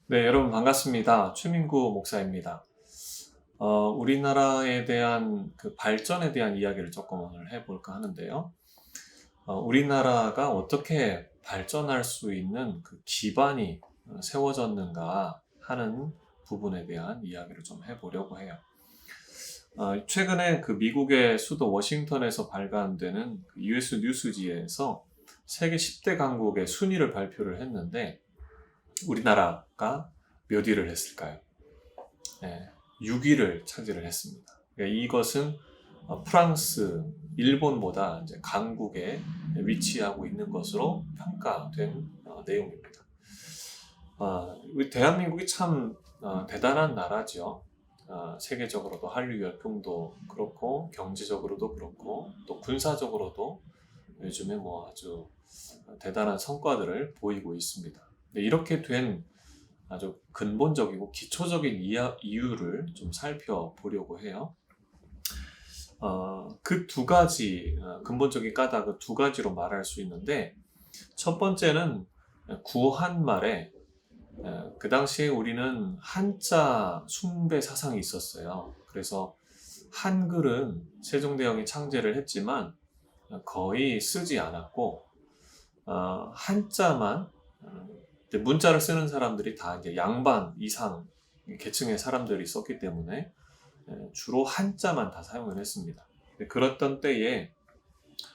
네, 여러분 반갑습니다. 최민구 목사입니다. 우리나라에 대한 그 발전에 대한 이야기를 조금 오늘 해볼까 하는데요. 우리나라가 어떻게 발전할 수 있는 그 기반이 세워졌는가 하는 부분에 대한 이야기를 좀 해보려고 해요. 최근에 그 미국의 수도 워싱턴에서 발간되는 그 US 뉴스지에서 세계 10대 강국의 순위를 발표를 했는데 우리나라가 몇 위를 했을까요? 네, 6위를 차지를 했습니다. 그러니까 이것은 프랑스, 일본보다 이제 강국에 위치하고 있는 것으로 평가된 내용입니다. 우리 대한민국이 참 대단한 나라죠. 세계적으로도 한류 열풍도 그렇고 경제적으로도 그렇고 또 군사적으로도 요즘에 뭐 아주 대단한 성과들을 보이고 있습니다. 이렇게 된 아주 근본적이고 기초적인 이유를 좀 살펴보려고 해요. 그 두 가지 근본적인 까닭은 두 가지로 말할 수 있는데 첫 번째는 구한말에 그 당시에 우리는 한자 숭배 사상이 있었어요. 그래서 한글은 세종대왕이 창제를 했지만 거의 쓰지 않았고 한자만 문자를 쓰는 사람들이 다 이제 양반 이상 계층의 사람들이 썼기 때문에 주로 한자만 다 사용을 했습니다. 그랬던 때에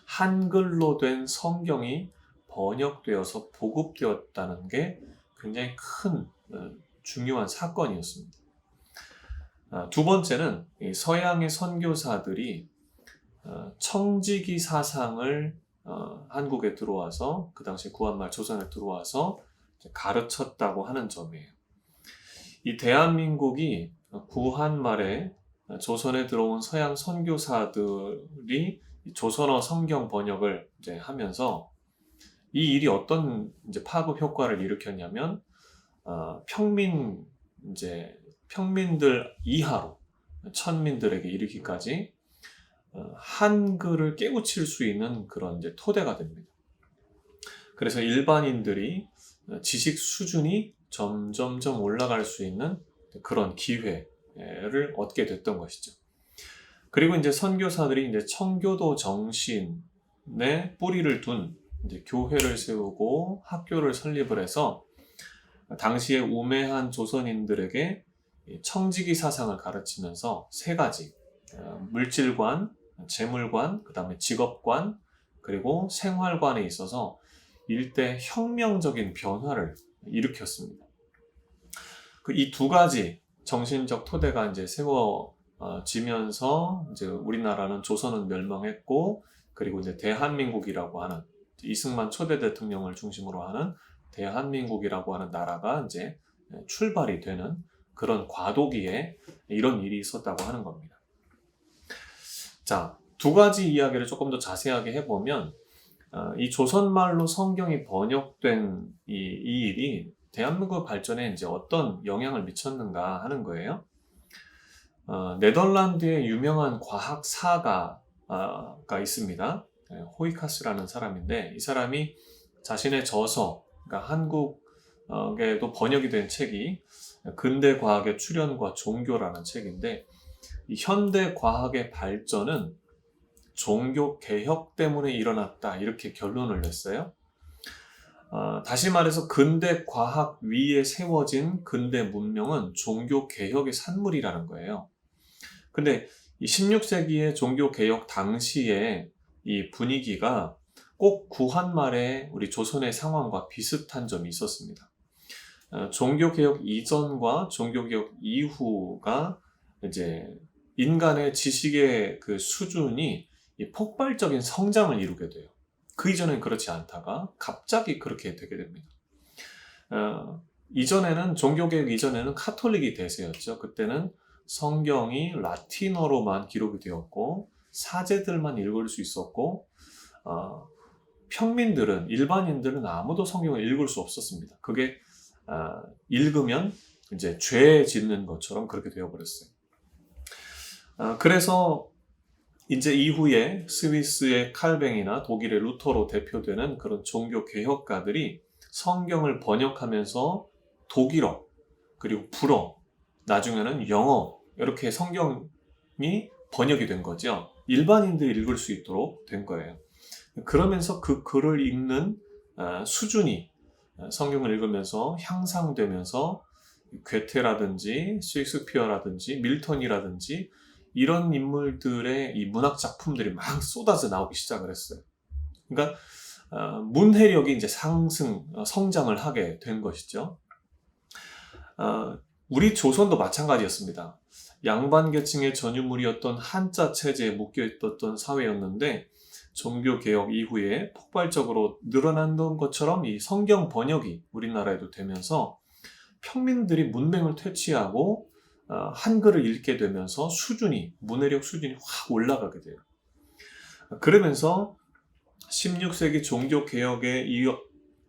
한글로 된 성경이 번역되어서 보급되었다는 게 굉장히 큰 중요한 사건이었습니다. 두 번째는 서양의 선교사들이 청지기 사상을 한국에 들어와서 그 당시 구한말 조선에 들어와서 가르쳤다고 하는 점이에요. 이 대한민국이 구한말에 조선에 들어온 서양 선교사들이 조선어 성경 번역을 이제 하면서 이 일이 어떤 이제 파급 효과를 일으켰냐면 평민들 이하로 천민들에게 이르기까지 한글을 깨우칠 수 있는 그런 이제 토대가 됩니다. 그래서 일반인들이 지식 수준이 점점점 올라갈 수 있는 그런 기회를 얻게 됐던 것이죠. 그리고 이제 선교사들이 이제 청교도 정신에 뿌리를 둔 이제 교회를 세우고 학교를 설립을 해서 당시에 우매한 조선인들에게 청지기 사상을 가르치면서 세 가지 물질관, 재물관, 그 다음에 직업관, 그리고 생활관에 있어서 일대 혁명적인 변화를 일으켰습니다. 이 두 가지 정신적 토대가 이제 세워지면서 이제 우리나라는 조선은 멸망했고, 그리고 이제 대한민국이라고 하는 이승만 초대 대통령을 중심으로 하는 대한민국이라고 하는 나라가 이제 출발이 되는 그런 과도기에 이런 일이 있었다고 하는 겁니다. 자, 두 가지 이야기를 조금 더 자세하게 해보면 이 조선말로 성경이 번역된 이 일이 대한민국 발전에 이제 어떤 영향을 미쳤는가 하는 거예요. 네덜란드의 유명한 과학사가가 있습니다. 호이카스라는 사람인데 이 사람이 자신의 저서, 그러니까 한국에도 번역이 된 책이 근대 과학의 출현과 종교라는 책인데 이 현대 과학의 발전은 종교 개혁 때문에 일어났다 이렇게 결론을 냈어요. 다시 말해서 근대 과학 위에 세워진 근대 문명은 종교 개혁의 산물이라는 거예요. 근데 이 16세기의 종교 개혁 당시에 이 분위기가 꼭 구한말의 우리 조선의 상황과 비슷한 점이 있었습니다. 종교 개혁 이전과 종교 개혁 이후가 이제 인간의 지식의 그 수준이 폭발적인 성장을 이루게 돼요. 그 이전엔 그렇지 않다가 갑자기 그렇게 되게 됩니다. 종교개혁 이전에는 카톨릭이 대세였죠. 그때는 성경이 라틴어로만 기록이 되었고 사제들만 읽을 수 있었고 일반인들은 아무도 성경을 읽을 수 없었습니다. 그게 읽으면 이제 죄 짓는 것처럼 그렇게 되어버렸어요. 그래서 이제 이후에 스위스의 칼뱅이나 독일의 루터로 대표되는 그런 종교 개혁가들이 성경을 번역하면서 독일어, 그리고 불어, 나중에는 영어 이렇게 성경이 번역이 된 거죠. 일반인들이 읽을 수 있도록 된 거예요. 그러면서 그 글을 읽는 수준이 성경을 읽으면서 향상되면서 괴테라든지 셰익스피어라든지 밀턴이라든지 이런 인물들의 이 문학 작품들이 막 쏟아져 나오기 시작을 했어요. 그러니까 문해력이 이제 성장을 하게 된 것이죠. 우리 조선도 마찬가지였습니다. 양반 계층의 전유물이었던 한자 체제에 묶여 있었던 사회였는데 종교개혁 이후에 폭발적으로 늘어났던 것처럼 이 성경 번역이 우리나라에도 되면서 평민들이 문맹을 퇴치하고 한글을 읽게 되면서 문해력 수준이 확 올라가게 돼요. 그러면서 16세기 종교개혁의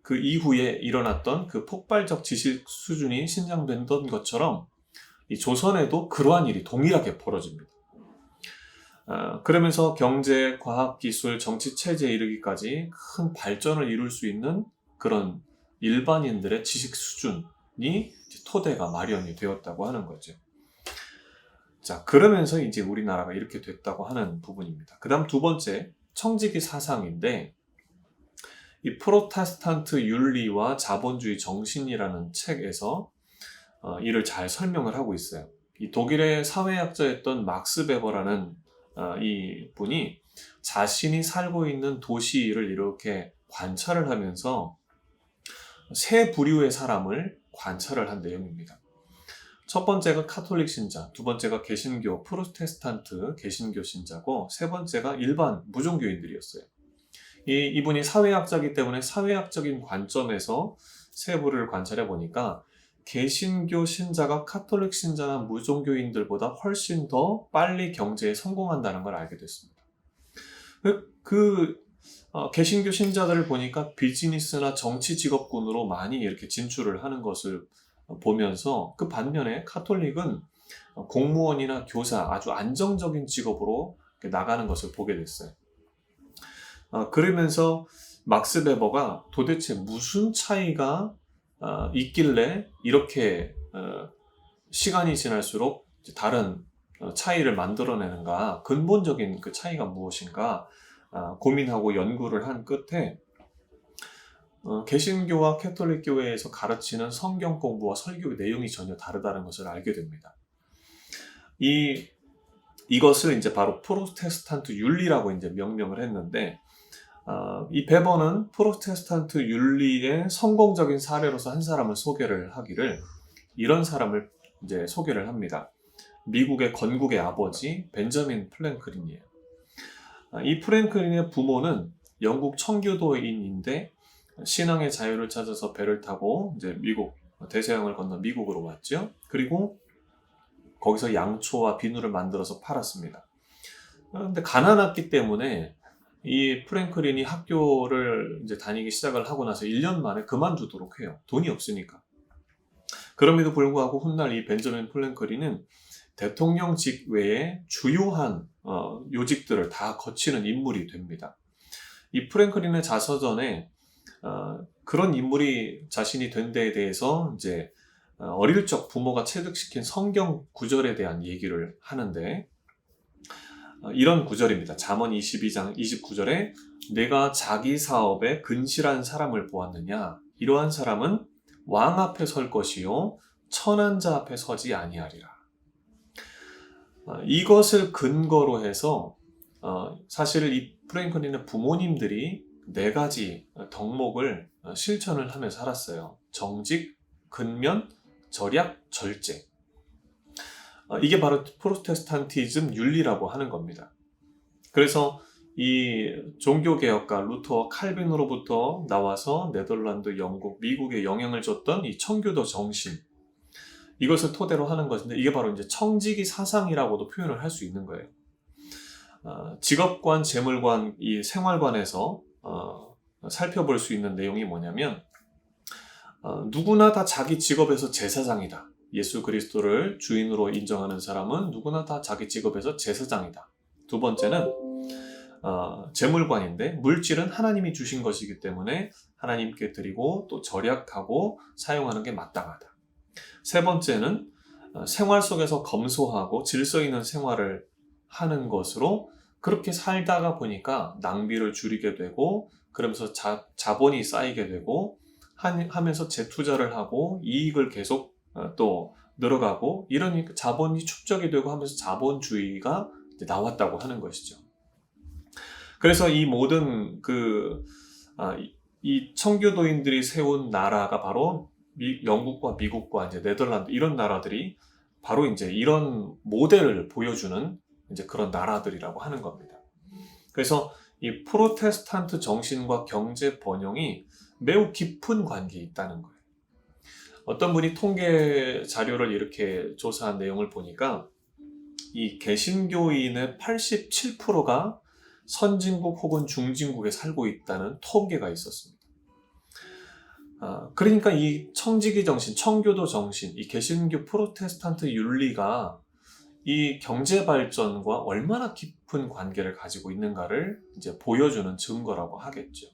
그 이후에 일어났던 그 폭발적 지식 수준이 신장됐던 것처럼 이 조선에도 그러한 일이 동일하게 벌어집니다. 그러면서 경제, 과학, 기술, 정치, 체제에 이르기까지 큰 발전을 이룰 수 있는 그런 일반인들의 지식 수준이 토대가 마련이 되었다고 하는 거죠. 자, 그러면서 이제 우리나라가 이렇게 됐다고 하는 부분입니다. 그 다음 두 번째, 청지기 사상인데 이 프로테스탄트 윤리와 자본주의 정신이라는 책에서 이를 잘 설명을 하고 있어요. 이 독일의 사회학자였던 막스 베버라는 이 분이 자신이 살고 있는 도시를 이렇게 관찰을 하면서 세 부류의 사람을 관찰을 한 내용입니다. 첫 번째가 카톨릭 신자, 두 번째가 개신교, 프로테스탄트 개신교 신자고 세 번째가 일반 무종교인들이었어요. 이분이 사회학자이기 때문에 사회학적인 관점에서 세 부류를 관찰해 보니까 개신교 신자가 카톨릭 신자나 무종교인들보다 훨씬 더 빨리 경제에 성공한다는 걸 알게 됐습니다. 개신교 신자들을 보니까 비즈니스나 정치 직업군으로 많이 이렇게 진출을 하는 것을 보면서 그 반면에 카톨릭은 공무원이나 교사 아주 안정적인 직업으로 나가는 것을 보게 됐어요. 그러면서 막스 베버가 도대체 무슨 차이가 있길래 이렇게 시간이 지날수록 다른 차이를 만들어내는가, 근본적인 그 차이가 무엇인가 고민하고 연구를 한 끝에 개신교와 캐톨릭 교회에서 가르치는 성경 공부와 설교 내용이 전혀 다르다는 것을 알게 됩니다. 이것을 이제 바로 프로테스탄트 윤리라고 이제 명명을 했는데 이 베버는 프로테스탄트 윤리의 성공적인 사례로서 한 사람을 소개를 하기를 이런 사람을 이제 소개를 합니다. 미국의 건국의 아버지 벤저민 프랭클린이에요. 이 프랭클린의 부모는 영국 청교도인인데 신앙의 자유를 찾아서 배를 타고 이제 대서양을 건너 미국으로 왔죠. 그리고 거기서 양초와 비누를 만들어서 팔았습니다. 그런데 가난했기 때문에 이 프랭클린이 학교를 이제 다니기 시작을 하고 나서 1년 만에 그만두도록 해요. 돈이 없으니까. 그럼에도 불구하고 훗날 이 벤저민 프랭클린은 대통령직 외에 주요한 요직들을 다 거치는 인물이 됩니다. 이 프랭클린의 자서전에 그런 인물이 자신이 된 데에 대해서 이제 어릴 적 부모가 체득시킨 성경 구절에 대한 얘기를 하는데 이런 구절입니다. 잠언 22장 29절에 내가 자기 사업에 근실한 사람을 보았느냐 이러한 사람은 왕 앞에 설 것이요 천한 자 앞에 서지 아니하리라. 이것을 근거로 해서 사실 이 프랭클린의 부모님들이 4가지 덕목을 실천을 하며 살았어요. 정직, 근면, 절약, 절제. 이게 바로 프로테스탄티즘 윤리라고 하는 겁니다. 그래서 이 종교개혁가 루터, 칼빈으로부터 나와서 네덜란드, 영국, 미국에 영향을 줬던 이 청교도 정신 이것을 토대로 하는 것인데 이게 바로 이제 청지기 사상이라고도 표현을 할 수 있는 거예요. 직업관, 재물관, 이 생활관에서 살펴볼 수 있는 내용이 뭐냐면 누구나 다 자기 직업에서 제사장이다. 예수 그리스도를 주인으로 인정하는 사람은 누구나 다 자기 직업에서 제사장이다. 두 번째는 재물관인데 물질은 하나님이 주신 것이기 때문에 하나님께 드리고 또 절약하고 사용하는 게 마땅하다. 세 번째는 생활 속에서 검소하고 질서 있는 생활을 하는 것으로 그렇게 살다가 보니까 낭비를 줄이게 되고 그러면서 자본이 쌓이게 되고 하면서 재투자를 하고 이익을 계속 또 늘어가고 이러니까 자본이 축적이 되고 하면서 자본주의가 이제 나왔다고 하는 것이죠. 그래서 이 모든 이 청교도인들이 세운 나라가 바로 영국과 미국과 이제 네덜란드 이런 나라들이 바로 이제 이런 모델을 보여주는 이제 그런 나라들이라고 하는 겁니다. 그래서 이 프로테스탄트 정신과 경제 번영이 매우 깊은 관계에 있다는 거예요. 어떤 분이 통계 자료를 이렇게 조사한 내용을 보니까 이 개신교인의 87%가 선진국 혹은 중진국에 살고 있다는 통계가 있었습니다. 그러니까 이 청지기 정신, 청교도 정신, 이 개신교 프로테스탄트 윤리가 이 경제 발전과 얼마나 깊은 관계를 가지고 있는가를 이제 보여주는 증거라고 하겠죠.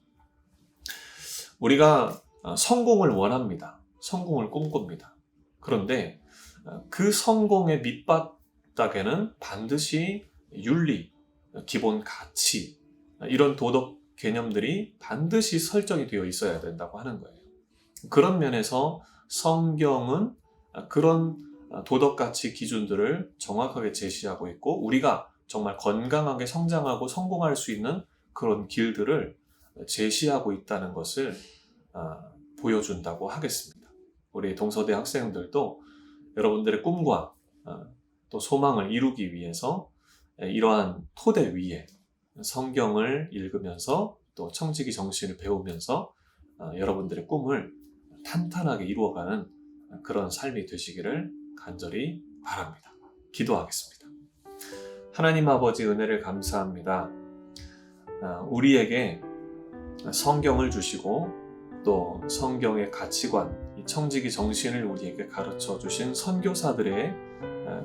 우리가 성공을 원합니다. 성공을 꿈꿉니다. 그런데 그 성공의 밑바닥에는 반드시 윤리, 기본 가치, 이런 도덕 개념들이 반드시 설정이 되어 있어야 된다고 하는 거예요. 그런 면에서 성경은 그런 도덕가치 기준들을 정확하게 제시하고 있고 우리가 정말 건강하게 성장하고 성공할 수 있는 그런 길들을 제시하고 있다는 것을 보여준다고 하겠습니다. 우리 동서대 학생들도 여러분들의 꿈과 또 소망을 이루기 위해서 이러한 토대 위에 성경을 읽으면서 또 청지기 정신을 배우면서 여러분들의 꿈을 탄탄하게 이루어가는 그런 삶이 되시기를 간절히 바랍니다. 기도하겠습니다. 하나님 아버지 은혜를 감사합니다. 우리에게 성경을 주시고 또 성경의 가치관, 이 청지기 정신을 우리에게 가르쳐 주신 선교사들의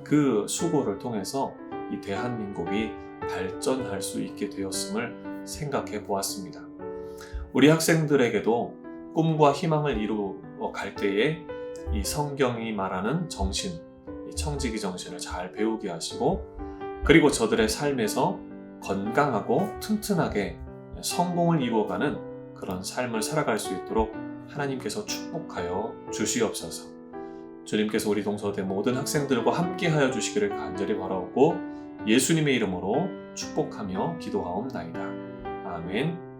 그 수고를 통해서 이 대한민국이 발전할 수 있게 되었음을 생각해 보았습니다. 우리 학생들에게도 꿈과 희망을 이루어 갈 때에 이 성경이 말하는 정신, 이 청지기 정신을 잘 배우게 하시고 그리고 저들의 삶에서 건강하고 튼튼하게 성공을 이루어가는 그런 삶을 살아갈 수 있도록 하나님께서 축복하여 주시옵소서. 주님께서 우리 동서대 모든 학생들과 함께하여 주시기를 간절히 바라옵고 예수님의 이름으로 축복하며 기도하옵나이다. 아멘.